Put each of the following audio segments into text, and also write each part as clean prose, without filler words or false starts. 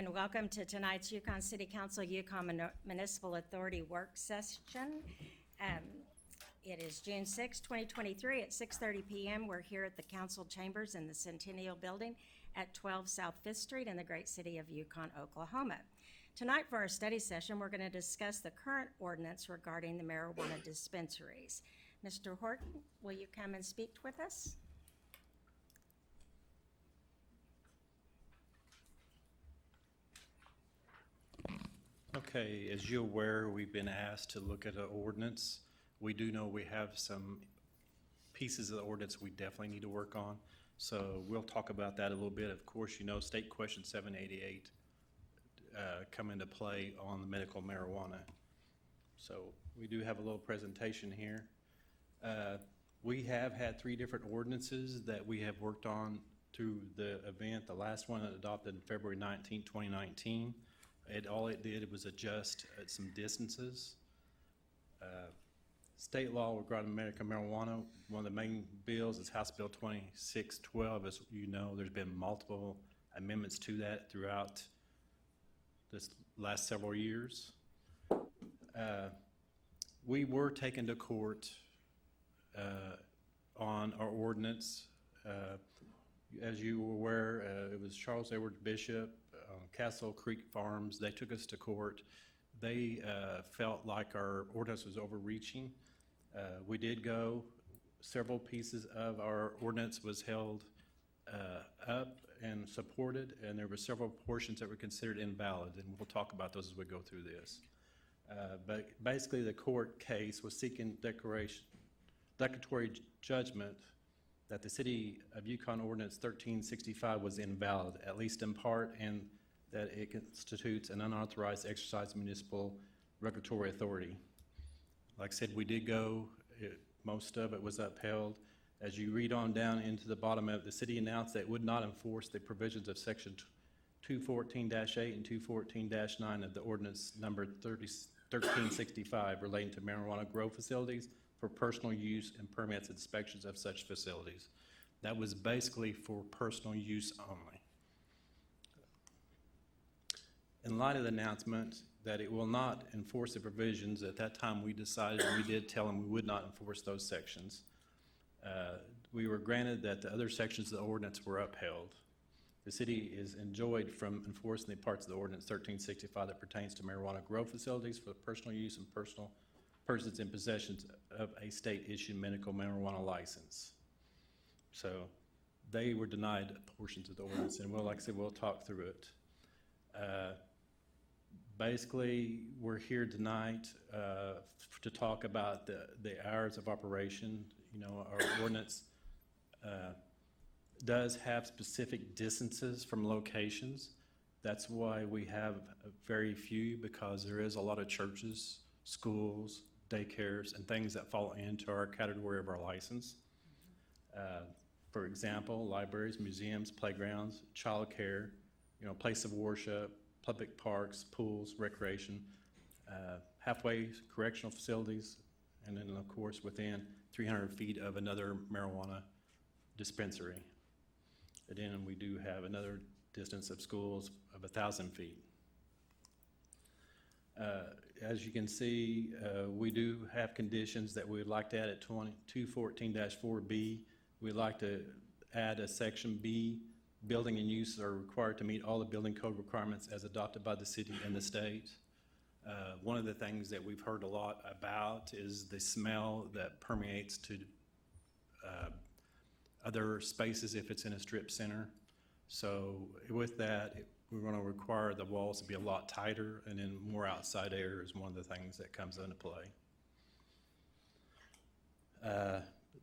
and welcome to tonight's Yukon City Council Yukon Municipal Authority work session. It is June 6, 2023 at 6:30 p.m. We're here at the council chambers in the Centennial Building at 12 South 5th Street in the great city of Yukon, Oklahoma. Tonight for our study session, we're going to discuss the current ordinance regarding the marijuana dispensaries. Mr. Horton, will you come and speak with us? Okay, as you're aware, we've been asked to look at an ordinance. We do know we have some pieces of the ordinance we definitely need to work on. So we'll talk about that a little bit. Of course, you know, State Question 788 come into play on the medical marijuana. So we do have a little presentation here. We have had 3 different ordinances that we have worked on through the event. The last one adopted in February 19, 2019. All it did was adjust some distances. State law regarding medical marijuana, one of the main bills is House Bill 2612. As you know, there's been multiple amendments to that throughout this last several years. We were taken to court on our ordinance. As you were aware, it was Charles Edward Bishop, Castle Creek Farms. They took us to court. They felt like our ordinance was overreaching. We did go. Several pieces of our ordinance was held up and supported, and there were several portions that were considered invalid, and we'll talk about those as we go through this. But basically, the court case was seeking declaratory judgment that the City of Yukon Ordinance 1365 was invalid, at least in part, and that it constitutes an unauthorized exercise of municipal regulatory authority. Like I said, we did go, most of it was upheld. As you read on down into the bottom of it, the city announced that it would not enforce the provisions of section 214-8 and 214-9 of the ordinance number 1365 relating to marijuana grow facilities for personal use and permits and inspections of such facilities. That was basically for personal use only. In light of the announcement that it will not enforce the provisions, at that time we decided, and we did tell them we would not enforce those sections. We were granted that the other sections of the ordinance were upheld. The city is enjoined from enforcing the parts of the ordinance 1365 that pertains to marijuana grow facilities for personal use and personal persons in possession of a state-issued medical marijuana license. So they were denied portions of the ordinance, and like I said, we'll talk through it. Basically, we're here tonight to talk about the hours of operation. You know, our ordinance does have specific distances from locations. That's why we have very few, because there is a lot of churches, schools, daycares, and things that fall into our category of our license. For example, libraries, museums, playgrounds, childcare, you know, place of worship, public parks, pools, recreation, halfway correctional facilities, and then of course within 300 feet of another marijuana dispensary. And then we do have another distance of schools of 1,000 feet. As you can see, we do have conditions that we would like to add at 214-4B. We'd like to add a section B. Building and use are required to meet all the building code requirements as adopted by the city and the state. One of the things that we've heard a lot about is the smell that permeates to other spaces if it's in a strip center. So with that, we're going to require the walls to be a lot tighter, and then more outside air is one of the things that comes into play.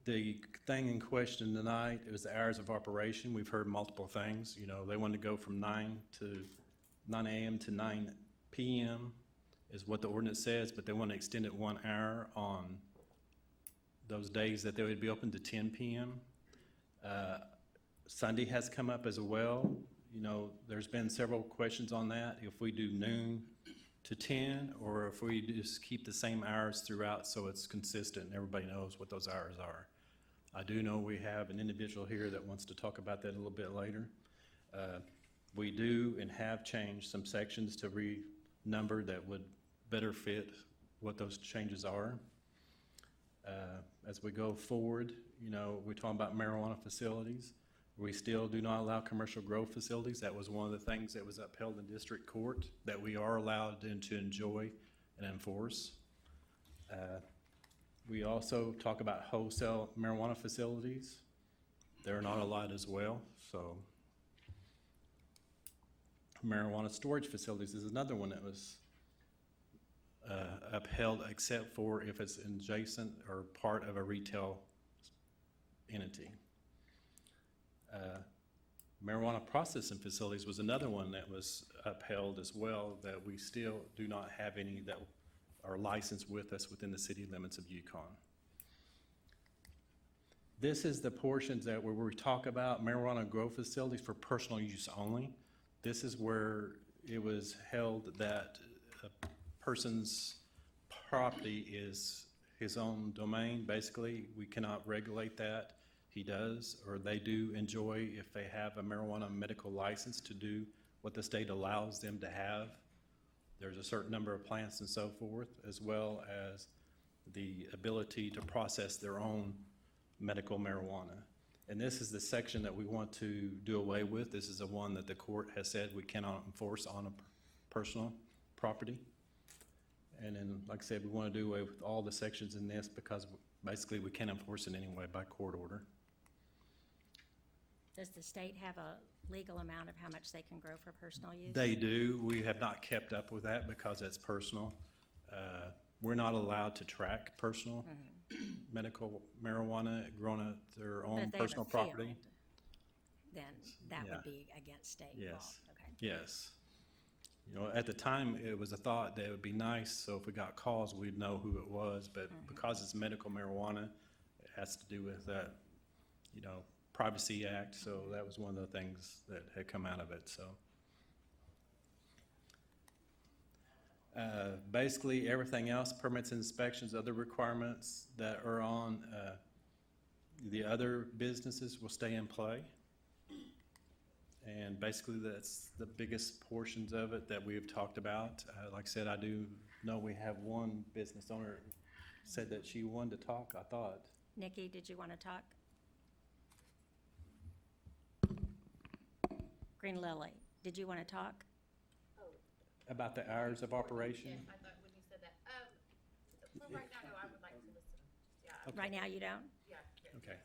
The thing in question tonight is the hours of operation. We've heard multiple things. You know, they want to go from 9 a.m. to 9 p.m. is what the ordinance says, but they want to extend it 1 hour on those days that they would be open to 10 p.m. Sunday has come up as well. You know, there's been several questions on that. If we do noon to 10, or if we just keep the same hours throughout so it's consistent and everybody knows what those hours are. I do know we have an individual here that wants to talk about that a little bit later. We do and have changed some sections to renumber that would better fit what those changes are. As we go forward, you know, we're talking about marijuana facilities. We still do not allow commercial grow facilities. That was one of the things that was upheld in district court, that we are allowed to enjoy and enforce. We also talk about wholesale marijuana facilities. They're not allowed as well, so. Marijuana storage facilities is another one that was upheld, except for if it's adjacent or part of a retail entity. Marijuana processing facilities was another one that was upheld as well, that we still do not have any that are licensed with us within the city limits of Yukon. This is the portions that where we talk about marijuana grow facilities for personal use only. This is where it was held that a person's property is his own domain, basically. We cannot regulate that. He does, or they do enjoy, if they have a marijuana medical license, to do what the state allows them to have. There's a certain number of plants and so forth, as well as the ability to process their own medical marijuana. And this is the section that we want to do away with. This is the one that the court has said we cannot enforce on a personal property. And then, like I said, we want to do away with all the sections in this because basically we can't enforce it anyway by court order. Does the state have a legal amount of how much they can grow for personal use? They do. We have not kept up with that because it's personal. We're not allowed to track personal medical marijuana grown at their But own if they have a personal property. field, then that Yeah. would be against state law. Yes. Okay. Yes. You know, at the time, it was a thought that it would be nice, so if we got calls, we'd know who it was, but because it's medical marijuana, it has to do with that, you know, Privacy Act, so that was one of the things that had come out of it, so. Basically, everything else, permits, inspections, other requirements that are on the other businesses will stay in play. And basically, that's the biggest portions of it that we have talked about. Like I said, I do know we have one business owner said that she wanted to talk, I thought. Nikki, did you want to talk? Green Lily, did you want to talk? About the hours of operation? Yes, I thought when you said that. For right now, no, I would like to listen. Yeah. Right now you don't? Yeah. yes, Okay.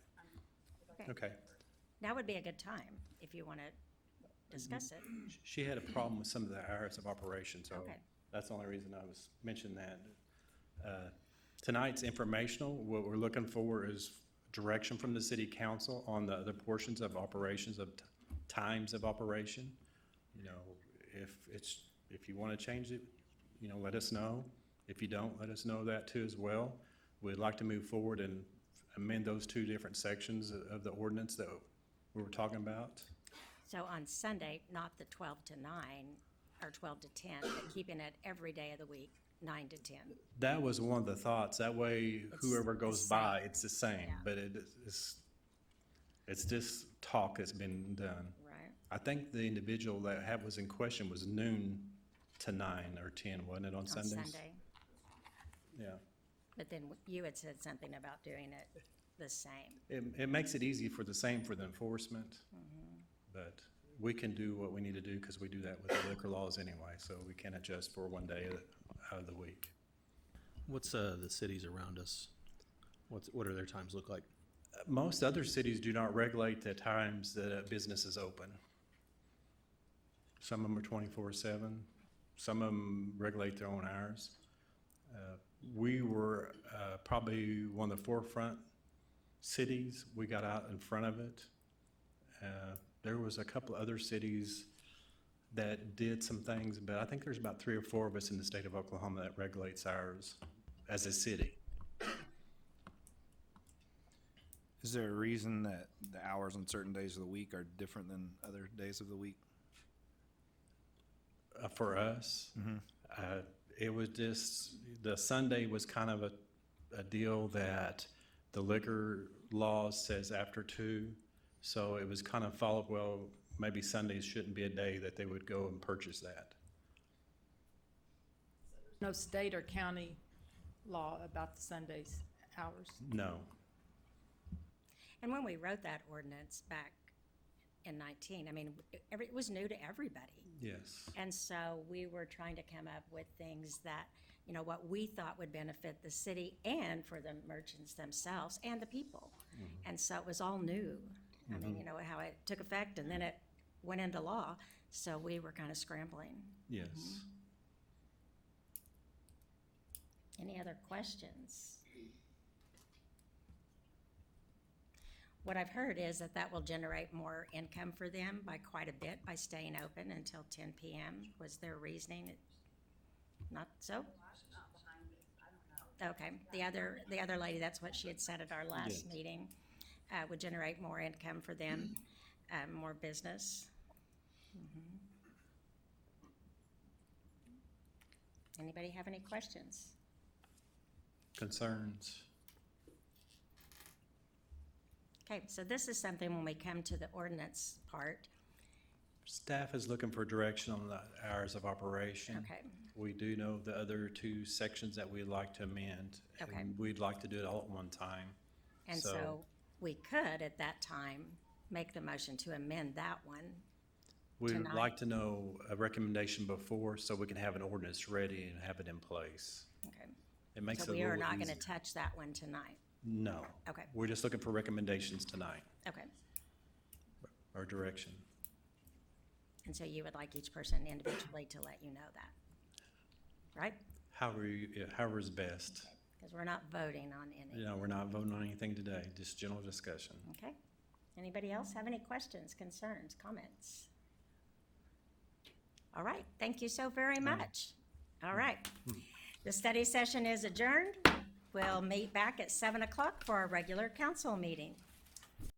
yes, Okay. Now would be a good time if you want to discuss it. She had a problem with some of the hours of operation, so Okay. that's the only reason I was mentioning that. Tonight's informational. What we're looking for is direction from the city council on the other portions of operations, of times of operation. You know, if you want to change it, you know, let us know. If you don't, let us know that too as well. We'd like to move forward and amend those two different sections of the ordinance that we were talking about. So on Sunday, not the 12 to 9 or 12 to 10, but keeping it every day of the week, 9 to 10. That was one of the thoughts. That way, It's whoever the goes same. by, it's the same. Yeah. But it's just talk that's been done. Right. I think the individual that was in question was noon to 9 or 10, wasn't it, on On Sundays? Sunday. Yeah. But then you had said something about doing it the same. It makes it easy for the enforcement, Mm-hmm. but we can do what we need to do because we do that with the liquor laws anyway, so we can adjust for one day out of the week. What's the cities around us? What are their times look like? Most other cities do not regulate the times that a business is open. Some of them are 24/7. Some of them regulate their own hours. We were probably one of the forefront cities. We got out in front of it. There was a couple other cities that did some things, but I think there's about 3 or 4 of us in the state of Oklahoma that regulates ours as a city. Is there a reason that the hours on certain days of the week are different than other days of the week? For us, it was just, the Sunday was kind of a deal that the liquor laws says after 2, so it was kind of followed, well, maybe Sundays shouldn't be a day that they would go and purchase that. No state or county law about the Sundays hours. No. And when we wrote that ordinance back in 19, I mean, it was new to everybody. Yes. And so we were trying to come up with things that, you know, what we thought would benefit the city and for the merchants themselves and the people. And so it was all new. I mean, you know, how it took effect and then it went into law. So we were kind of scrambling. Yes. Any other questions? What I've heard is that that will generate more income for them by quite a bit by staying open until 10 p.m. Was their reasoning not so? Okay, the other lady, that's what she had said at our last Yes. meeting, would generate more income for them, more business. Anybody have any questions? Concerns? Okay, so this is something when we come to the ordinance part. Staff is looking for direction on the hours of operation. Okay. We do know the other two sections that we'd like to amend. Okay. And we'd like to do it all at one time. And so we could, at that time, make the motion to amend that one. We'd Tonight. like to know a recommendation before so we can have an ordinance ready and have it in place. Okay. It makes it So a we little are not easier. going to touch that one tonight. No. Okay. We're just looking for recommendations tonight, Okay. or direction. And so you would like each person individually to let you know that, right? However is best. Because we're not voting on any. You know, we're not voting on anything today, just general discussion. Okay. Anybody else have any questions, concerns, comments? All right, thank you so very much. All right. The study session is adjourned. We'll meet back at 7 o'clock for our regular council meeting.